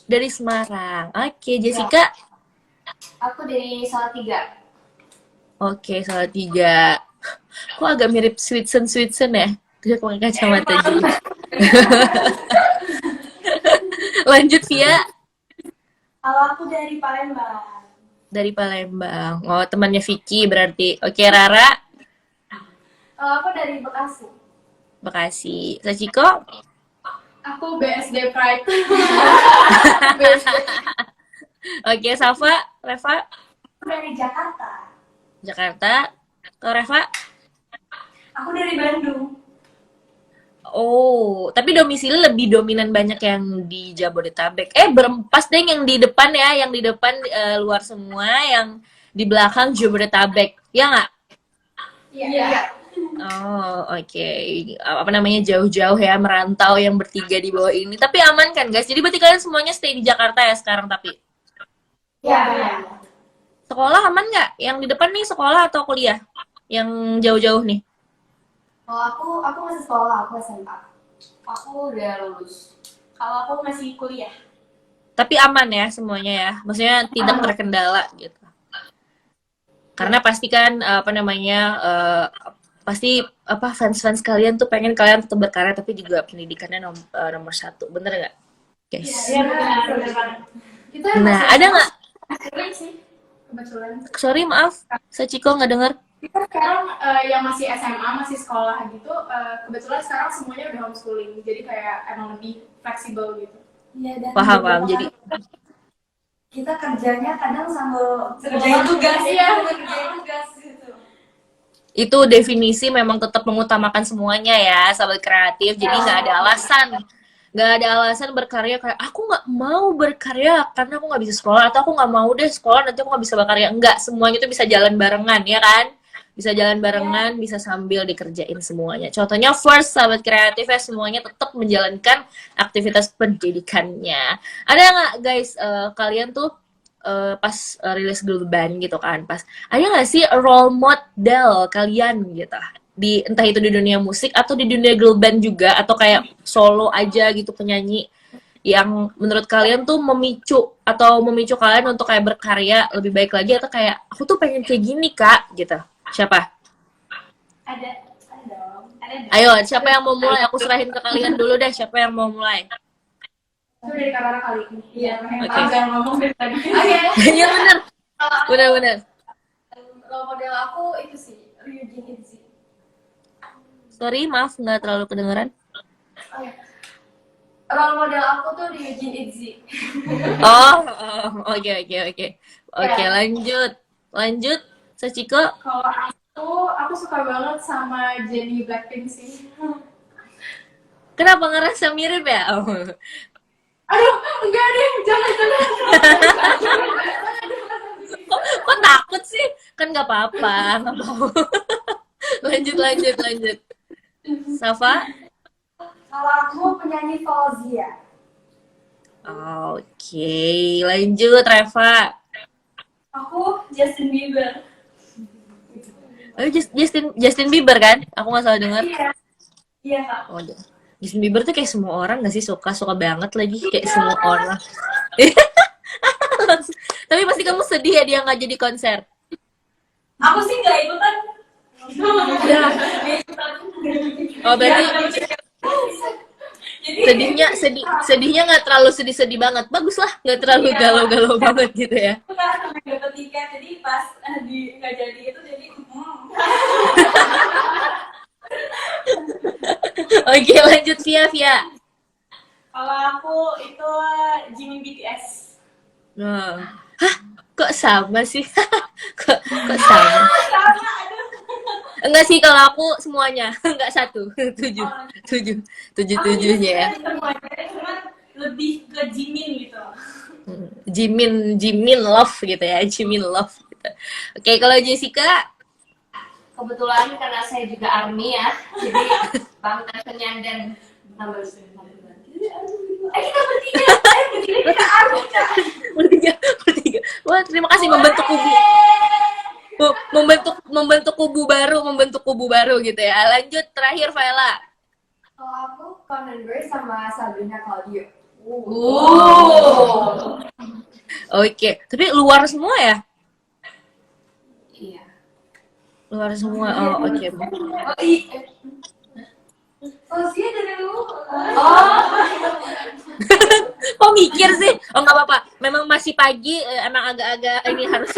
Dari Semarang. Oke, Jessica. Aku dari Salatiga. Oke, Salatiga. Kok agak mirip Sweetsen ya? Dia pakai kacamata juga. Lanjut Via. Kalau aku dari Palembang. Dari Palembang. Oh, temannya Vicky berarti. Oke, Rara. Kalau aku dari Bekasi. Bekasi. Sachiko. Aku BSD Pride. Oke, Safa. Reva. Aku dari Jakarta. Jakarta. Kalau Reva. Aku dari Bandung. Oh, tapi domisili lebih dominan banyak yang di Jabodetabek. Berempas deh yang di depan ya, yang di depan luar semua, yang di belakang Jabodetabek. Ya nggak? Iya. Oh, oke. Apa namanya, jauh-jauh ya, merantau yang bertiga di bawah ini. Tapi aman kan, guys? Jadi berarti kalian semuanya stay di Jakarta ya sekarang tapi? Iya. Sekolah aman nggak? Yang di depan nih sekolah atau kuliah? Yang jauh-jauh nih? Kalau aku masih sekolah, aku SMA. Aku udah lulus. Kalau aku masih kuliah. Tapi aman ya semuanya ya? Maksudnya tidak terkendala gitu. Karena pasti kan apa namanya, pasti apa fans-fans kalian tuh pengen kalian tetap berkarya tapi juga pendidikannya nomor satu. Bener nggak, guys? Iya benar. Kita Nah, ada nggak? Kebetulan sih. Kebetulan. Sorry, maaf. Sachiko nggak dengar. Kita sekarang yang masih SMA, masih sekolah gitu, kebetulan sekarang semuanya udah homeschooling. Jadi kayak emang lebih fleksibel gitu. Iya, dan Paham. Jadi kita kerjanya kadang sambil Kerjain tugas. Iya, kerjain tugas gitu. itu definisi memang tetap mengutamakan semuanya ya, sahabat kreatif. Jadi nggak ada alasan berkarya kayak aku nggak mau berkarya karena aku nggak bisa sekolah, atau aku nggak mau deh sekolah nanti aku nggak bisa berkarya. Enggak, semuanya itu bisa jalan barengan ya kan, bisa jalan barengan, bisa sambil dikerjain semuanya. Contohnya first, sahabat kreatif ya, semuanya tetap menjalankan aktivitas pendidikannya. Ada nggak guys, kalian tuh pas rilis girl band gitu kan, pas ada nggak sih role model kalian gitu, di entah itu di dunia musik atau di dunia girl band juga, atau kayak solo aja gitu penyanyi, yang menurut kalian tuh memicu kalian untuk kayak berkarya lebih baik lagi, atau kayak aku tuh pengen kayak gini kak gitu. Siapa? Ada dong. Ayo, siapa yang mau mulai? Aku serahin ke kalian dulu deh, siapa yang mau mulai? Itu dari Karara kali ini. Iya, yang Oke. paling jangan ngomong dari tadi. Iya bener. Role model aku itu sih Ryujin Itzy. Sorry, maaf nggak terlalu kedengeran. Role model aku tuh Ryujin Itzy. Oh, oke. Oke, lanjut. Sachiko. Kalau aku suka banget sama Jennie Blackpink sih. Kenapa ngerasa mirip ya? Oh. Aduh, enggak deh, jangan. Kok takut sih? Kan nggak apa-apa, nggak mau. Lanjut. Safa? Kalau aku penyanyi Fauzia. Oke, lanjut Reva. Aku Justin Bieber. Oh, Justin Bieber kan? Aku nggak salah dengar. Iya kak. Oh, Justin Bieber tuh kayak semua orang nggak sih, suka banget lagi kayak semua orang. Tapi pasti kamu sedih ya dia nggak jadi konser. Aku sih nggak ikutan. Oh berarti sedihnya nggak terlalu sedih banget. Bagus lah, nggak terlalu galau-galau banget gitu ya. Aku kan sampai dapet tiket, jadi pas nggak jadi itu jadi. Oke, lanjut Via. Kalau aku itu Jimin BTS. Hah? Kok sama sih? kok sama? Enggak sih, kalau aku semuanya. Enggak satu. Tujuhnya ya. Semuanya cuma lebih ke Jimin gitu. Jimin love gitu ya. Jimin love gitu. Oke, kalau Jessica? Kebetulan karena saya juga ARMY ya, jadi Bang Tansenyan dan number kita bertiga, kita ARMY. Bertiga. Wah, terima kasih membentuk kubu. Membentuk kubu baru gitu ya. Lanjut terakhir Vela. Kalau aku Conan Gray sama Sabrina Claudio. Oke, tapi luar semua ya? Iya. Luar semua. Oh, oke. Sosial dari lu. Kok mikir sih? Oh nggak apa-apa. Memang masih pagi, emang agak-agak ini harus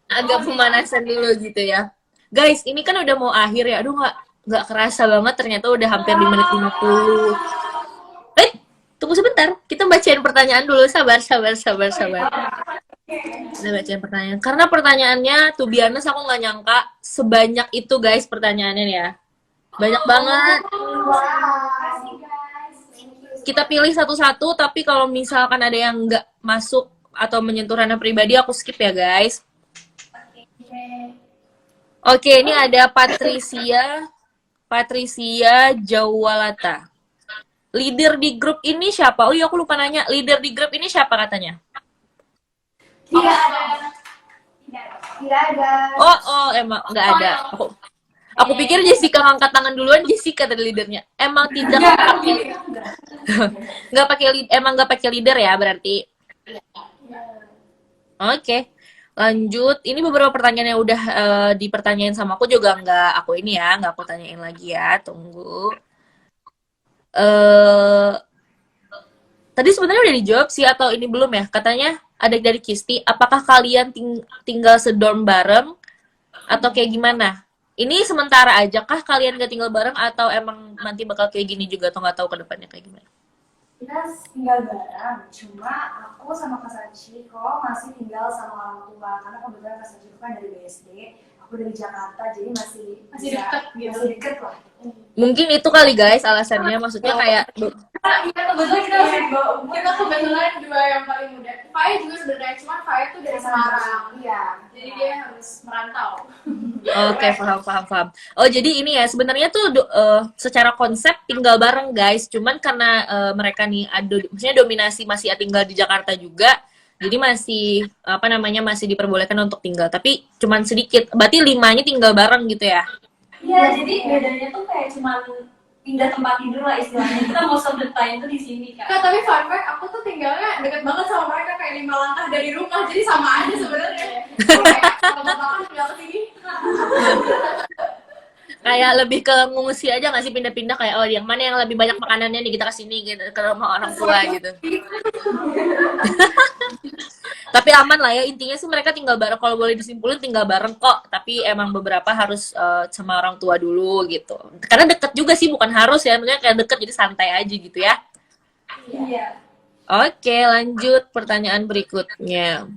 agak pemanasan dulu gitu ya. Guys, ini kan udah mau akhir ya. Aduh nggak kerasa banget. Ternyata udah hampir di menit 50. Tunggu sebentar. Kita bacain pertanyaan dulu. Sabar. Kita bacain pertanyaan. Karena pertanyaannya, to be honest, aku nggak nyangka sebanyak itu guys pertanyaannya ya. Banyak banget. Kita pilih satu-satu, tapi kalau misalkan ada yang nggak masuk atau menyentuh ranah pribadi, aku skip ya guys. Oke, ini ada Patricia Jawalata. Leader di grup ini siapa? Oh iya, aku lupa nanya. Leader di grup ini siapa katanya? Tidak ada. Oh, emang nggak ada. Aku pikir Jessica ngangkat tangan duluan. Jessica tadi leadernya. Emang tidak pakai nggak pakai leader ya berarti. Oke. Lanjut. Ini beberapa pertanyaan yang udah dipertanyain sama aku juga nggak aku tanyain lagi ya. Tunggu. Tadi sebenarnya udah dijawab sih atau ini belum ya? Katanya ada dari Kisti, apakah kalian tinggal sedorm bareng atau kayak gimana? Ini sementara aja kah kalian gak tinggal bareng atau emang nanti bakal kayak gini juga atau nggak tahu ke depannya kayak gimana? Kita tinggal bareng, cuma aku sama Kak Sachi kok masih tinggal sama orang tua karena kebetulan Kak Sachi kan dari BSD, aku dari Jakarta, jadi masih dekat gitu. Masih deket lah. Mungkin itu kali guys alasannya, maksudnya kayak Iya, kebetulan dua yang paling muda. Faya juga sebenarnya, cuman Faya tuh dari Semarang. Iya. Jadi dia harus merantau. Oke, paham. Oh, jadi ini ya sebenarnya tuh secara konsep tinggal bareng guys, cuman karena mereka nih maksudnya dominasi masih tinggal di Jakarta juga. Jadi masih masih diperbolehkan untuk tinggal, tapi cuman sedikit. Berarti 5-nya tinggal bareng gitu ya. Iya, jadi bedanya tuh kayak cuma pindah tempat tidur lah istilahnya. Kita most of the time tuh di sini kan. Kak, tapi fun fact, aku tuh tinggalnya deket banget sama mereka kayak 5 langkah dari rumah, jadi sama aja sebenarnya. Kalau mau makan tinggal ke sini. Kayak lebih ke ngungsi aja nggak sih, pindah-pindah kayak yang mana yang lebih banyak makanannya nih kita kesini gitu, ke rumah orang tua gitu. Tapi aman lah ya, intinya sih mereka tinggal bareng, kalau boleh disimpulin tinggal bareng kok, tapi emang beberapa harus sama orang tua dulu gitu. Karena deket juga sih, bukan harus ya, maksudnya kayak deket jadi santai aja gitu ya. Iya. Oke, lanjut pertanyaan berikutnya.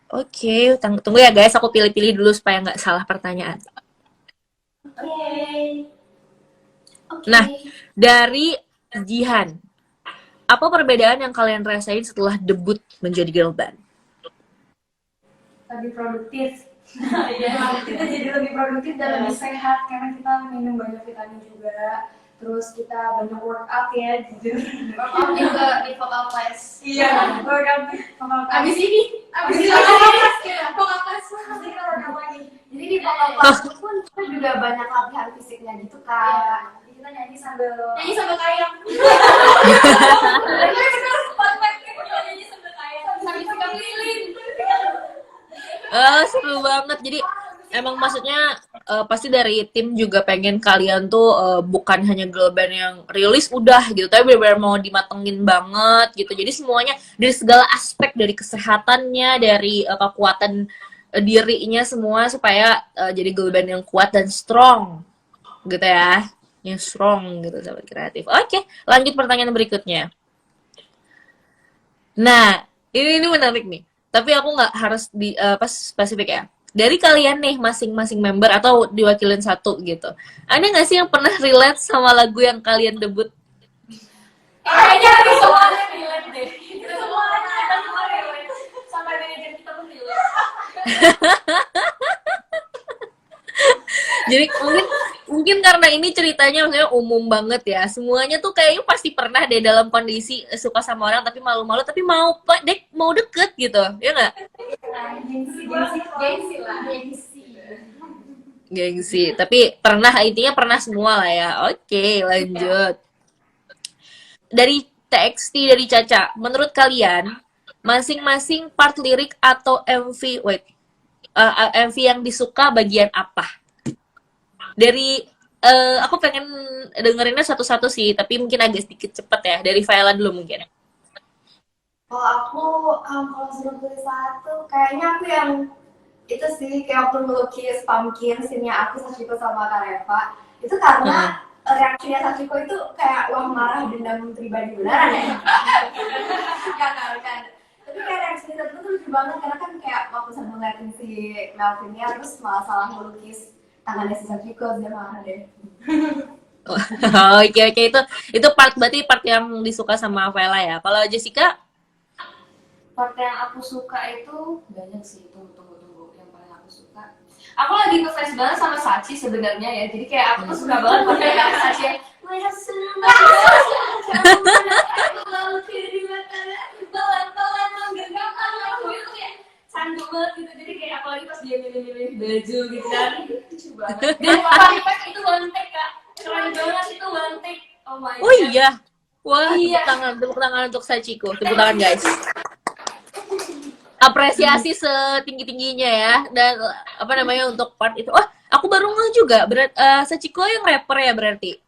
Oke, tunggu ya guys, aku pilih-pilih dulu supaya nggak salah pertanyaan. Nah, dari Jihan, apa perbedaan yang kalian rasain setelah debut menjadi girl band? Lebih produktif. Kita jadi lebih produktif dan lebih sehat karena kita minum banyak vitamin juga. Terus kita banyak workout ya, gitu. Workout juga di vocal class. Iya, workout vocal class. Abis ini vocal class. Jadi di vocal class pun kita juga banyak latihan fisiknya gitu kan. Jadi kita nyanyi sambil kayang. Seru banget. Jadi emang maksudnya pasti dari tim juga pengen kalian tuh bukan hanya girl band yang rilis udah gitu, tapi benar-benar mau dimatengin banget gitu. Jadi semuanya dari segala aspek, dari kesehatannya, dari kekuatan dirinya semua supaya jadi girl band yang kuat dan strong gitu ya. Yang strong gitu sahabat kreatif. Oke, lanjut pertanyaan berikutnya. Nah, ini menarik nih. Tapi aku nggak harus di spesifik ya. Dari kalian nih masing-masing member atau diwakilin satu gitu. Ada nggak sih yang pernah relate sama lagu yang kalian debut? Kayaknya semuanya relate deh. Semua relate. Sampai manajer kita pun relate. Jadi mungkin mungkin karena ini ceritanya maksudnya umum banget ya. Semuanya tuh kayaknya pasti pernah deh dalam kondisi suka sama orang tapi malu-malu tapi mau deket gitu. Ya nggak? Gengsi lah, gengsi. Gengsi. Tapi intinya pernah semua lah ya. Oke, lanjut. Dari TXT dari Caca, menurut kalian masing-masing part lirik atau MV yang disuka bagian apa? Dari aku pengen dengerinnya satu-satu sih, tapi mungkin agak sedikit cepet ya. Dari Viola dulu mungkin. Kalau aku, kalau suruh pilih satu, kayaknya aku yang itu sih, kayak waktu melukis pumpkin, scene-nya aku, Sachiko sama Kak Reva. Itu karena reaksinya Sachiko itu kayak wah marah dendam pribadi beneran ya. Kan. Tapi kayak reaksinya Sachiko tuh lucu banget, karena kan kayak waktu sama ngeliatin si Melvinnya, terus malah salah melukis tangannya si Sachiko, dia marah deh. Oke, itu berarti part yang disuka sama Vela ya. Kalau Jessica? Part yang aku suka itu banyak sih. Tunggu yang paling aku suka. Aku lagi ngefans banget sama Sachi sebenarnya ya. Jadi kayak aku tuh suka banget part yang Sachi yang candu banget gitu. Jadi kayak apalagi pas dia milih-milih baju gitu kan. Lucu banget. Dan fun fact itu one take, Kak. Keren banget itu one take. Oh my god. Oh iya. Wah, tepuk tangan untuk Sachiko. Tepuk tangan guys. Apresiasi setinggi-tingginya ya. Dan apa namanya untuk part itu. Oh, aku baru ngeh juga. Sachiko yang rapper ya berarti.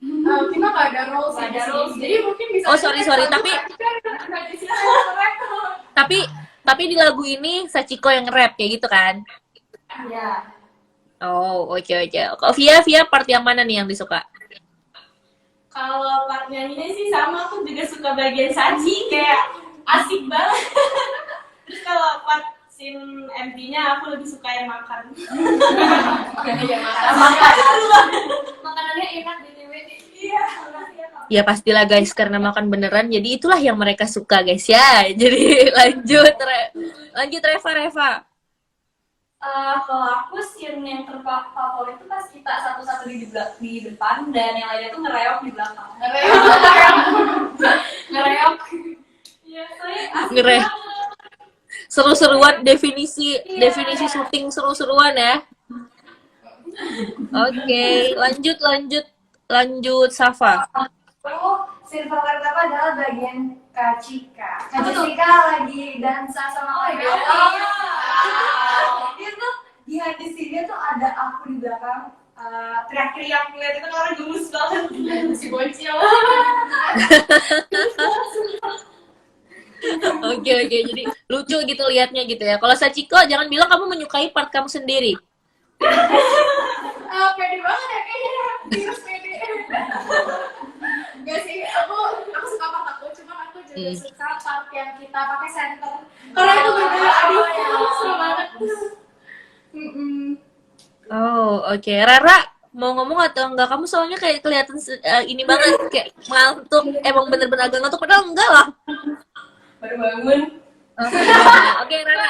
Kita nggak ada roles di sini. Jadi mungkin bisa. Oh, sorry, tapi di lagu ini Sachiko yang rap kayak gitu kan? Iya. Oh, oke. Kalau Via part yang mana nih yang disuka? Kalau part nyanyinya sih sama, aku juga suka bagian Sachi, kayak asik banget. Terus kalau part scene MV-nya aku lebih suka yang makan. Iya, Makanannya enak di TV. Iya. Ya pastilah guys, karena makan beneran. Jadi itulah yang mereka suka guys ya. Jadi lanjut Reva. Kalau aku scene yang terfavorit itu pas kita satu-satu di depan dan yang lainnya tuh ngereok di belakang. Ngereok. Iya, soalnya asik Ngereok. banget. Seru-seruan definisi syuting seru-seruan ya. Oke, lanjut Safa. Scene favorit aku adalah bagian Kak Cika. Kak Cika lagi dansa sama Kak Bella. Itu di hadis ini tuh ada aku di belakang Teriak-teriak ngeliat itu orang gemes banget. Si bocil. Oke, jadi lucu gitu liatnya gitu ya. Kalau Sachiko jangan bilang kamu menyukai part kamu sendiri. Pede banget ya kayaknya. Virus pede. Gak sih, aku suka part aku, cuman aku juga suka part yang kita pakai center. Karena itu bener-bener aduh, seru banget. Oh, oke. Rara mau ngomong atau enggak? Kamu soalnya kayak kelihatan ini banget kayak ngantuk. Emang bener-bener agak ngantuk padahal enggak lah. Baru bangun. Oke, Rara.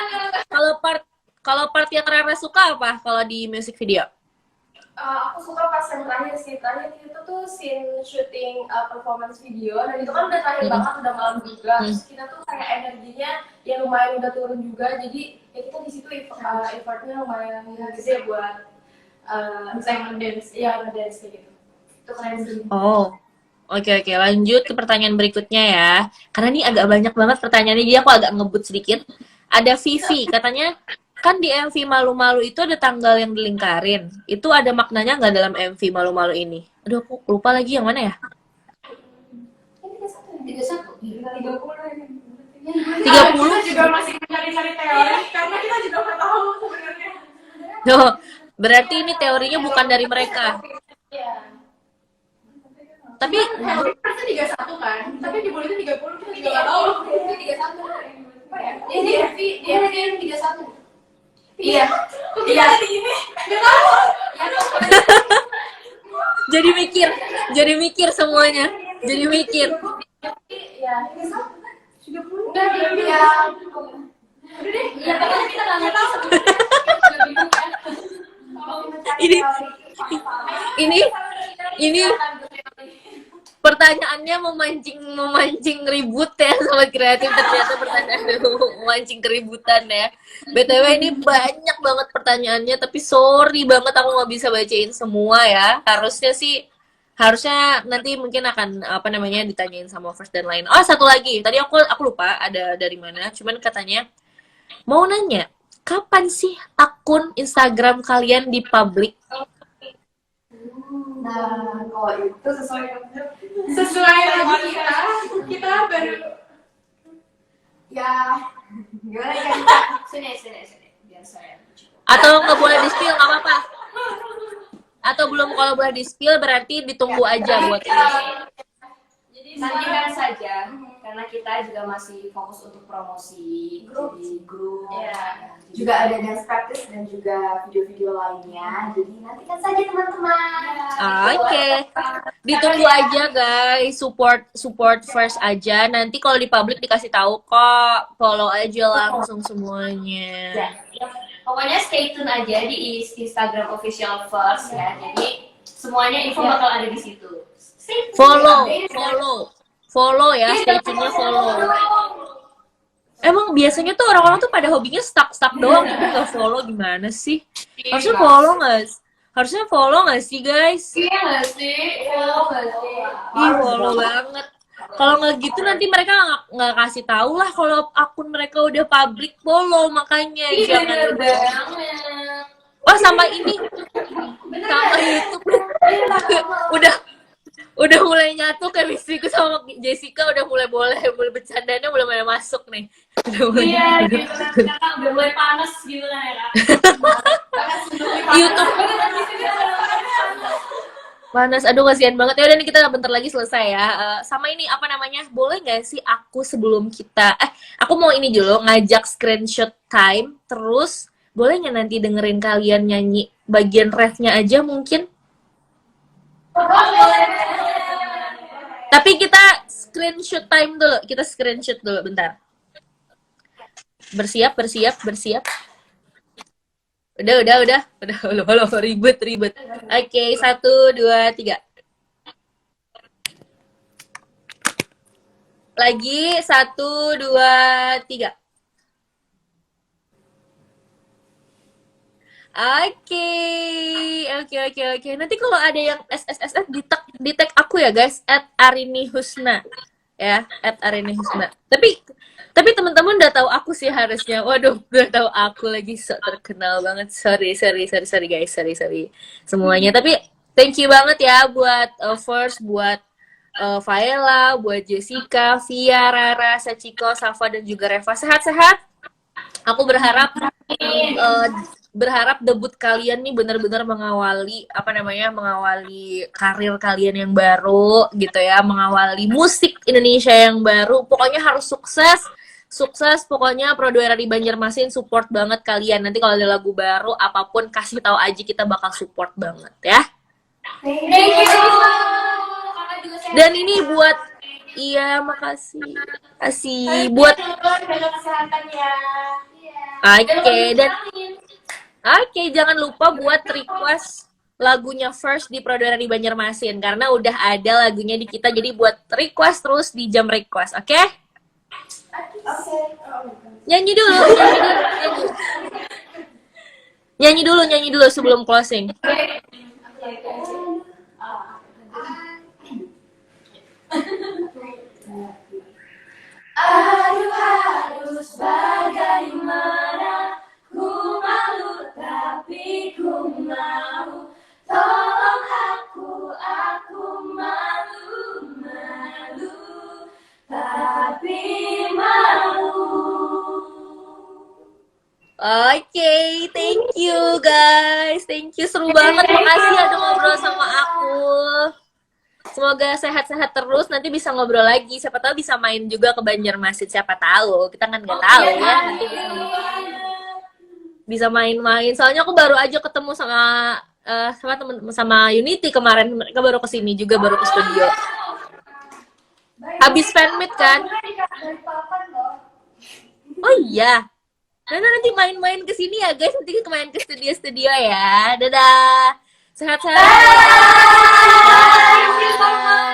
Kalau part yang Rara suka apa kalau di music video? Aku suka pas yang terakhir sih. Terakhir itu tuh scene syuting performance video, dan itu kan udah terakhir banget, udah malam juga. Terus kita tuh kayak energinya ya lumayan udah turun juga, jadi ya kita di situ effortnya lumayan gede buat Ngedance. ya ngedance kayak gitu. Itu keren sih. Oh. Oke, lanjut ke pertanyaan berikutnya ya. Karena ini agak banyak banget pertanyaannya, jadi aku agak ngebut sedikit. Ada Vivi, katanya kan di MV Malu-Malu itu ada tanggal yang dilingkarin. Itu ada maknanya nggak dalam MV Malu-Malu ini? Aduh, aku lupa lagi yang mana ya? 31. 30? Kita juga masih cari-cari teori, karena kita juga nggak tahu sebenarnya. Oh, berarti ini teorinya bukan dari mereka. Iya. Tapi Harusnya 31 kan, tapi di bulan itu 30, kita juga nggak tahu. Itu 31. Ya di MV yang 31. Iya. Iya. Nggak tahu. jadi mikir semuanya. Jadi mikir. Ya, 31. 30. Udah, Ya. Udah deh. Ya, tapi kita nggak tahu. Ini ini pertanyaannya memancing ribut ya sama kreatif, ternyata pertanyaannya memancing keributan ya. BTW ini banyak banget pertanyaannya, tapi sorry banget aku nggak bisa bacain semua ya. Harusnya nanti mungkin akan apa namanya ditanyain sama First dan lain. Oh, satu lagi. Tadi aku lupa ada dari mana. Cuman katanya mau nanya, kapan sih akun Instagram kalian di publik? Nah, kalau itu sesuai Sesuai kita baru ya gimana ya kita Sini, biar saya. Atau nggak boleh di-spill, nggak apa-apa. Atau belum, kalau boleh di-spill berarti ditunggu aja buat ini. Jadi nantikan saja, karena kita juga masih fokus untuk promosi Grup. di grup. Ya. juga ada dance practice dan juga video-video lainnya. Jadi nantikan saja teman-teman. Oke. Ditunggu aja guys, support first aja. Nanti kalau di publik dikasih tahu kok. Follow aja langsung semuanya. Pokoknya stay tune aja di Instagram official First ya. Jadi semuanya info bakal ada di situ. Follow ya, stay tune-nya follow. Emang biasanya tuh orang-orang tuh pada hobinya stuck doang, tapi nggak follow gimana sih? Harusnya follow nggak sih guys? Iya nggak sih? Ih, follow banget. Kalau nggak gitu nanti mereka nggak kasih tahu lah kalau akun mereka udah public. Follow makanya jangan banget. Wah, sama ini sama YouTube udah mulai nyatu chemistry-ku sama Jessica, udah mulai bercandanya mulai masuk nih. Iya, gitu kan. Karena udah mulai panas gitu kan ya, Kak. YouTube panas, aduh kasihan banget. Ya udah nih, kita bentar lagi selesai ya. Sama ini apa namanya? Boleh nggak sih aku sebelum kita aku mau ini dulu ngajak screenshot time, terus boleh nggak nanti dengerin kalian nyanyi bagian refnya aja mungkin? Tapi kita screenshot time dulu, kita screenshot dulu bentar. Bersiap. Udah, ribet. Oke, 1, 2, 3. Lagi 1, 2, 3. Oke. Nanti kalau ada yang SSSF di tag aku ya guys, @arinihusna ya, @arinihusna. Tapi teman-teman udah tahu aku sih harusnya. Waduh, udah tahu aku lagi, so terkenal banget. Sorry guys, sorry semuanya. Tapi thank you banget ya buat First, buat Faela, buat Jessica, Via, Rara, Sachiko, Safa dan juga Reva. Sehat-sehat. Aku berharap debut kalian nih benar-benar mengawali karir kalian yang baru gitu ya, mengawali musik Indonesia yang baru. Pokoknya harus sukses pokoknya. Prodo Era di Banjarmasin support banget kalian. Nanti kalau ada lagu baru apapun kasih tahu aja, kita bakal support banget ya. Thank you. Dan ini buat makasih buat jaga kesehatan ya. Oke, jangan lupa buat request lagunya First di Prodo Era di Banjarmasin karena udah ada lagunya di kita, jadi buat request terus di jam request, oke? Nyanyi dulu sebelum closing. Aduh harus bagaimana, ku malu tapi ku mau. Tolong aku malu tapi mau. Oke, thank you guys. Thank you, seru banget. Makasih udah ngobrol sama aku. Semoga sehat-sehat terus. Nanti bisa ngobrol lagi. Siapa tahu bisa main juga ke Banjarmasin. Siapa tahu. Kita kan nggak tahu ya. Nanti bisa main-main. Soalnya aku baru aja ketemu sama Unity kemarin. Mereka baru kesini juga, baru ke studio. Habis fan meet kan? Oh iya. Nanti main-main ke sini ya guys. Nanti main ke studio ya. Dadah. Sehat-sehat. Thank you so much.